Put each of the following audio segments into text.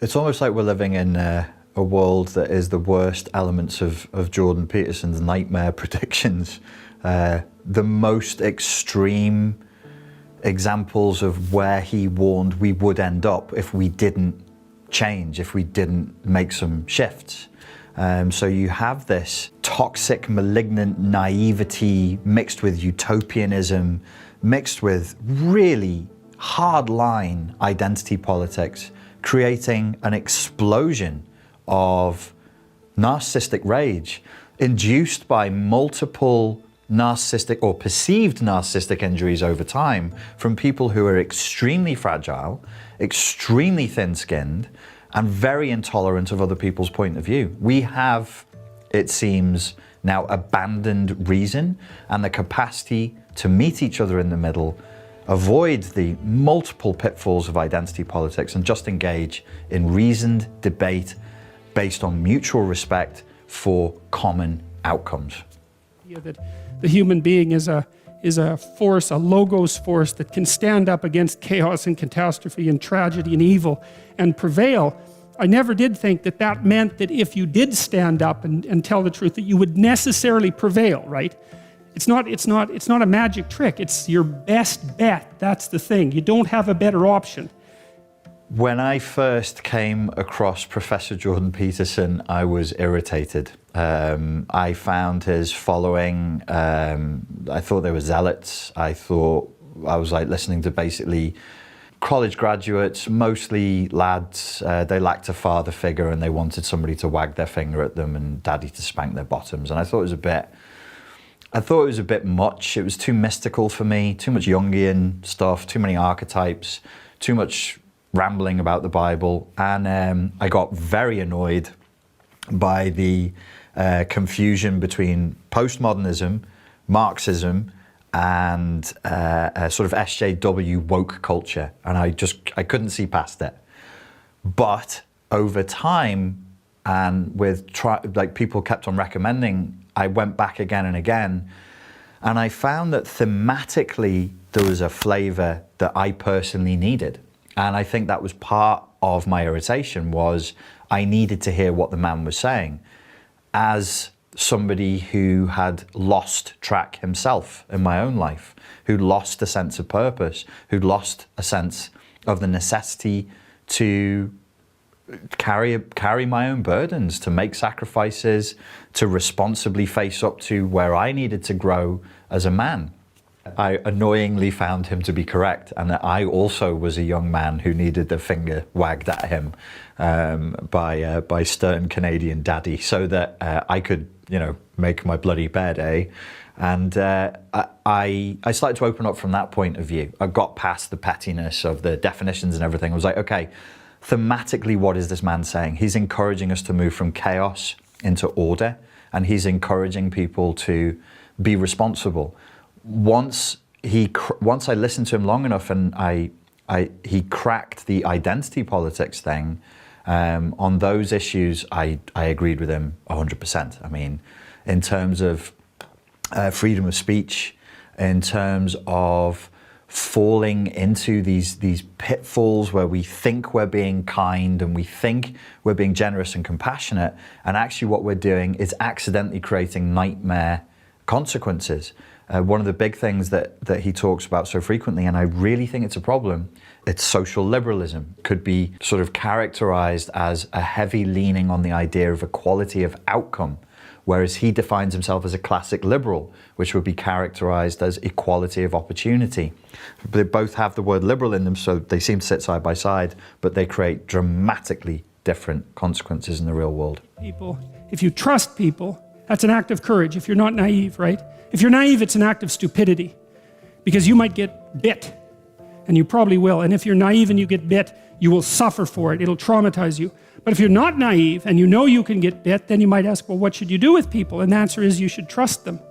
It's almost like we're living in a world that is the worst elements of Jordan Peterson's nightmare predictions. The most extreme examples of where he warned we would end up if we didn't change, if we didn't make some shifts. So you have this toxic, malignant naivety mixed with utopianism, mixed with really hardline identity politics, creating an explosion of narcissistic rage induced by multiple narcissistic or perceived narcissistic injuries over time from people who are extremely fragile, extremely thin-skinned, and very intolerant of other people's point of view. We have, it seems, now abandoned reason and the capacity to meet each other in the middle, avoid the multiple pitfalls of identity politics, and just engage in reasoned debate based on mutual respect for common outcomes. That the human being is a force, a logos force that can stand up against chaos and catastrophe and tragedy and evil and prevail. I never did think that that meant that if you did stand up and tell the truth that you would necessarily prevail, right? It's not a magic trick. It's your best bet. That's the thing. You don't have a better option. When I first came across Professor Jordan Peterson, I was irritated. I found his following, I thought they were zealots. I was like listening to basically college graduates, mostly lads. They lacked a father figure and they wanted somebody to wag their finger at them and daddy to spank their bottoms. And I thought it was a bit much. It was too mystical for me, too much Jungian stuff, too many archetypes, too much rambling about the Bible. And I got very annoyed by the confusion between postmodernism, Marxism, and a sort of SJW woke culture. And I couldn't see past it. But over time, and with like people kept on recommending, I went back again and again, and I found that thematically there was a flavor that I personally needed. And I think that was part of my irritation, was I needed to hear what the man was saying. As somebody who had lost track himself in my own life, who lost a sense of purpose, who lost a sense of the necessity to carry my own burdens, to make sacrifices, to responsibly face up to where I needed to grow as a man. I annoyingly found him to be correct, and that I also was a young man who needed the finger wagged at him by stern Canadian daddy, so that I could, make my bloody bed, eh? And I started to open up from that point of view. I got past the pettiness of the definitions and everything. I was like, okay, thematically, what is this man saying? He's encouraging us to move from chaos into order, and he's encouraging people to be responsible. Once I listened to him long enough, and he cracked the identity politics thing, on those issues, I agreed with him 100%. I mean, in terms of freedom of speech, in terms of falling into these pitfalls where we think we're being kind and we think we're being generous and compassionate, and actually what we're doing is accidentally creating nightmare consequences. One of the big things that he talks about so frequently, and I really think it's a problem, it's social liberalism. It could be sort of characterized as a heavy leaning on the idea of equality of outcome, whereas he defines himself as a classic liberal, which would be characterized as equality of opportunity. They both have the word liberal in them, so they seem to sit side by side, but they create dramatically different consequences in the real world. People, if you trust people, that's an act of courage. If you're not naive, right? If you're naive, it's an act of stupidity, because you might get bit, and you probably will. And if you're naive and you get bit, you will suffer for it. It'll traumatize you. But if you're not naive and you know you can get bit, then you might ask, well, what should you do with people? And the answer is you should trust them.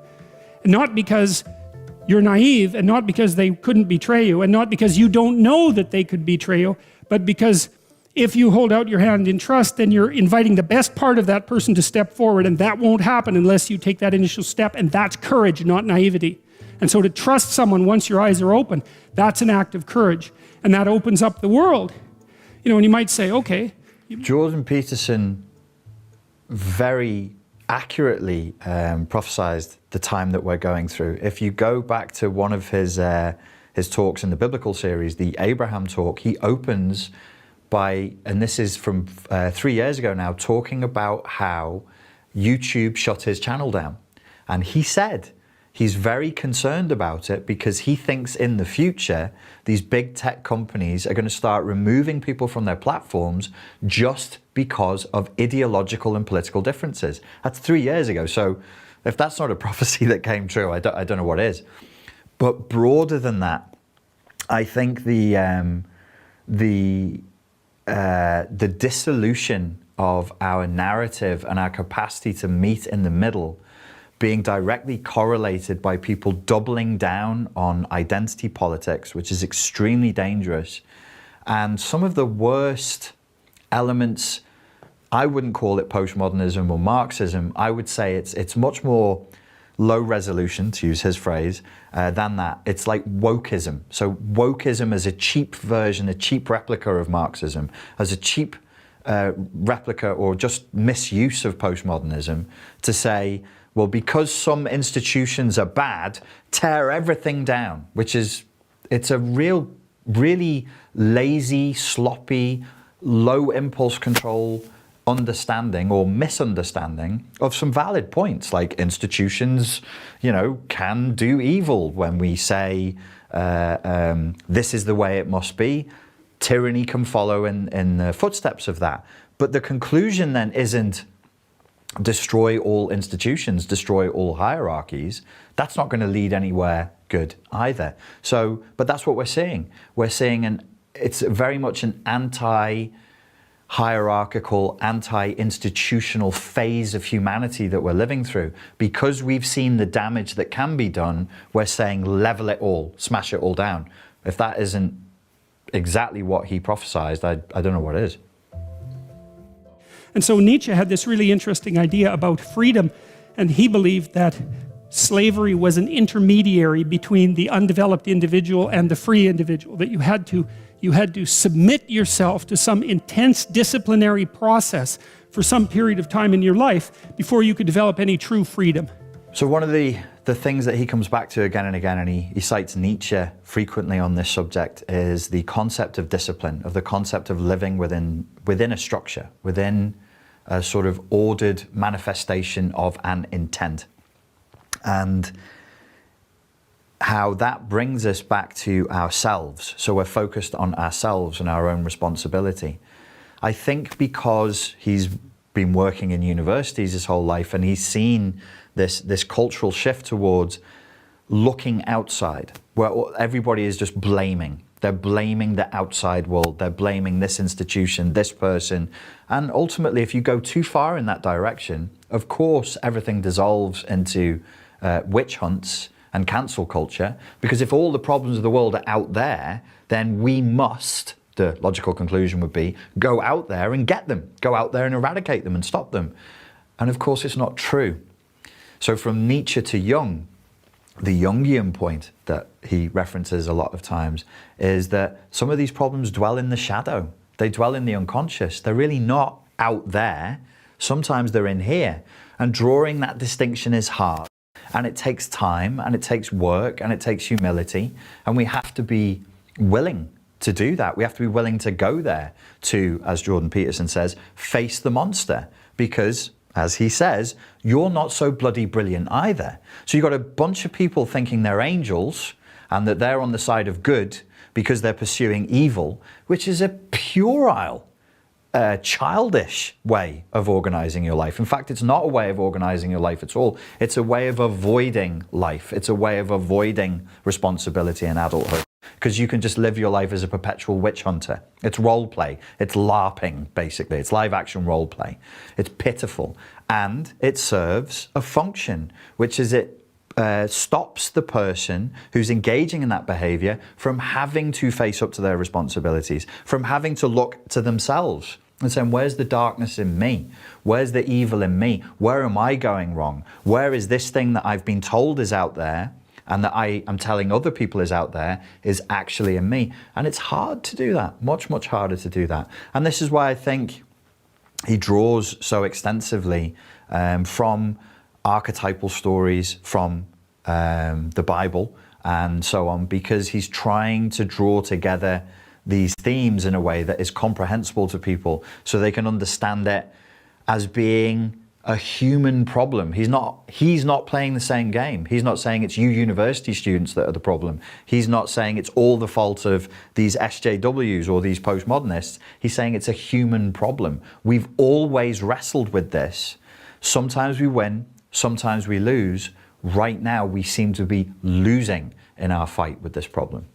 And not because you're naive, and not because they couldn't betray you, and not because you don't know that they could betray you, but because if you hold out your hand in trust, then you're inviting the best part of that person to step forward, and that won't happen unless you take that initial step, and that's courage, not naivety. And so to trust someone once your eyes are open, that's an act of courage, and that opens up the world. And you might say, okay, Jordan Peterson very accurately prophesized the time that we're going through. If you go back to one of his talks in the biblical series, the Abraham talk, he opens by, and this is from 3 years ago now, talking about how YouTube shut his channel down. And he said he's very concerned about it because he thinks in the future these big tech companies are going to start removing people from their platforms just because of ideological and political differences. That's 3 years ago. So if that's not a prophecy that came true, I don't know what is. But broader than that, I think the dissolution of our narrative and our capacity to meet in the middle being directly correlated by people doubling down on identity politics, which is extremely dangerous. And some of the worst elements, I wouldn't call it postmodernism or Marxism. I would say it's much more low resolution, to use his phrase, than that. It's like wokeism. So wokeism is a cheap version, a cheap replica of Marxism, as a cheap replica or just misuse of postmodernism to say, well, because some institutions are bad, tear everything down, which is, it's a really lazy, sloppy, low impulse control understanding or misunderstanding of some valid points, like institutions, can do evil when we say this is the way it must be. Tyranny can follow in the footsteps of that. But the conclusion then isn't destroy all institutions, destroy all hierarchies. That's not going to lead anywhere good either. So, but that's what we're seeing. We're seeing it's very much an anti-hierarchical, anti-institutional phase of humanity that we're living through. Because we've seen the damage that can be done, we're saying level it all, smash it all down. If that isn't exactly what he prophesied, I don't know what is. And so Nietzsche had this really interesting idea about freedom, and he believed that slavery was an intermediary between the undeveloped individual and the free individual, that you had to submit yourself to some intense disciplinary process for some period of time in your life before you could develop any true freedom. So one of the things that he comes back to again and again, and he cites Nietzsche frequently on this subject, is the concept of discipline, of the concept of living within a structure, within a sort of ordered manifestation of an intent. And how that brings us back to ourselves. So we're focused on ourselves and our own responsibility. I think because he's been working in universities his whole life and he's seen this cultural shift towards looking outside, where everybody is just blaming. They're blaming the outside world. They're blaming this institution, this person. And ultimately, if you go too far in that direction, of course, everything dissolves into witch hunts and cancel culture. Because if all the problems of the world are out there, then we must, the logical conclusion would be, go out there and get them. Go out there and eradicate them and stop them. And of course, it's not true. So from Nietzsche to Jung, the Jungian point that he references a lot of times is that some of these problems dwell in the shadow. They dwell in the unconscious. They're really not out there. Sometimes they're in here. And drawing that distinction is hard. And it takes time, and it takes work, and it takes humility. And we have to be willing to do that. We have to be willing to go there to, as Jordan Peterson says, face the monster. Because, as he says, you're not so bloody brilliant either. So you've got a bunch of people thinking they're angels and that they're on the side of good because they're pursuing evil, which is a puerile, childish way of organizing your life. In fact, it's not a way of organizing your life at all. It's a way of avoiding life. It's a way of avoiding responsibility in adulthood. Because you can just live your life as a perpetual witch hunter. It's role play. It's LARPing, basically. It's live action role play. It's pitiful. And it serves a function, which is it stops the person who's engaging in that behavior from having to face up to their responsibilities, from having to look to themselves and saying, where's the darkness in me? Where's the evil in me? Where am I going wrong? Where is this thing that I've been told is out there and that I am telling other people is out there is actually in me? And it's hard to do that, much, much harder to do that. And this is why I think he draws so extensively from archetypal stories from the Bible and so on, because he's trying to draw together these themes in a way that is comprehensible to people so they can understand it as being a human problem. He's not playing the same game. He's not saying it's you university students that are the problem. He's not saying it's all the fault of these SJWs or these postmodernists. He's saying it's a human problem. We've always wrestled with this. Sometimes we win, sometimes we lose. Right now, we seem to be losing in our fight with this problem.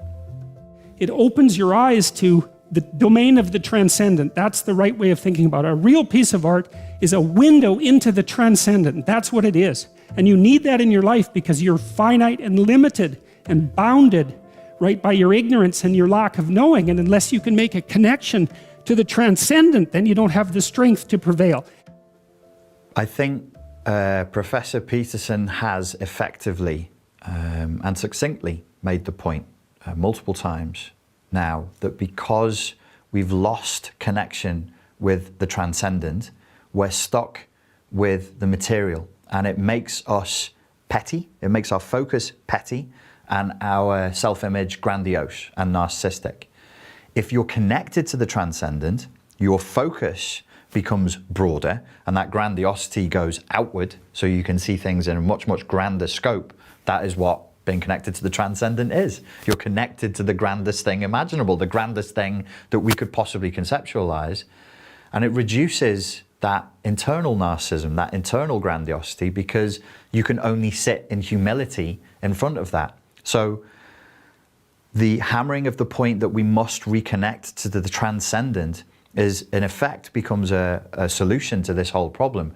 It opens your eyes to the domain of the transcendent. That's the right way of thinking about it. A real piece of art is a window into the transcendent. That's what it is. And you need that in your life because you're finite and limited and bounded, right, by your ignorance and your lack of knowing. And unless you can make a connection to the transcendent, then you don't have the strength to prevail. I think Professor Peterson has effectively and succinctly made the point multiple times now that because we've lost connection with the transcendent, we're stuck with the material, and it makes us petty, it makes our focus petty, and our self-image grandiose and narcissistic. If you're connected to the transcendent, your focus becomes broader, and that grandiosity goes outward, so you can see things in a much, much grander scope. That is what being connected to the transcendent is. You're connected to the grandest thing imaginable, the grandest thing that we could possibly conceptualize. And it reduces that internal narcissism, that internal grandiosity, because you can only sit in humility in front of that. So the hammering of the point that we must reconnect to the transcendent is, in effect, becomes a solution to this whole problem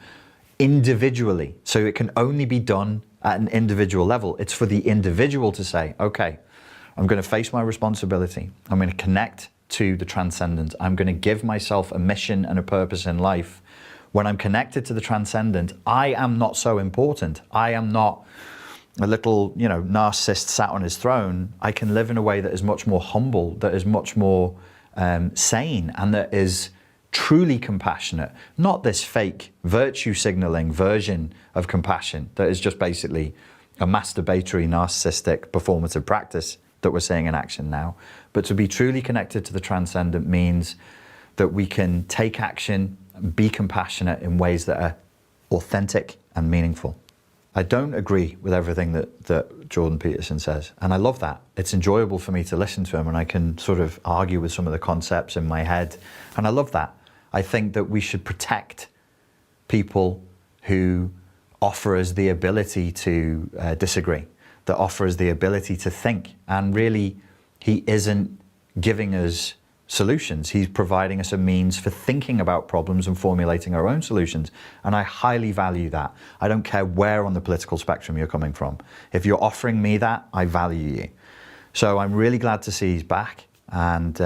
individually. So it can only be done at an individual level. It's for the individual to say, okay, I'm going to face my responsibility. I'm going to connect to the transcendent. I'm going to give myself a mission and a purpose in life. When I'm connected to the transcendent, I am not so important. I am not a little, narcissist sat on his throne. I can live in a way that is much more humble, that is much more sane, and that is truly compassionate, not this fake virtue signaling version of compassion that is just basically a masturbatory, narcissistic, performative practice that we're seeing in action now. But to be truly connected to the transcendent means that we can take action, be compassionate in ways that are authentic and meaningful. I don't agree with everything that Jordan Peterson says, and I love that. It's enjoyable for me to listen to him, and I can sort of argue with some of the concepts in my head, and I love that. I think that we should protect people who offer us the ability to disagree, that offer us the ability to think. And really, he isn't giving us solutions. He's providing us a means for thinking about problems and formulating our own solutions. And I highly value that. I don't care where on the political spectrum you're coming from. If you're offering me that, I value you. So I'm really glad to see he's back. And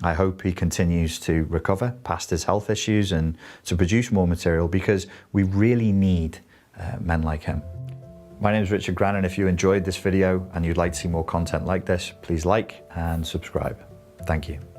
I hope he continues to recover past his health issues and to produce more material, because we really need men like him. My name is Richard Grannon. If you enjoyed this video and you'd like to see more content like this, please like and subscribe. Thank you.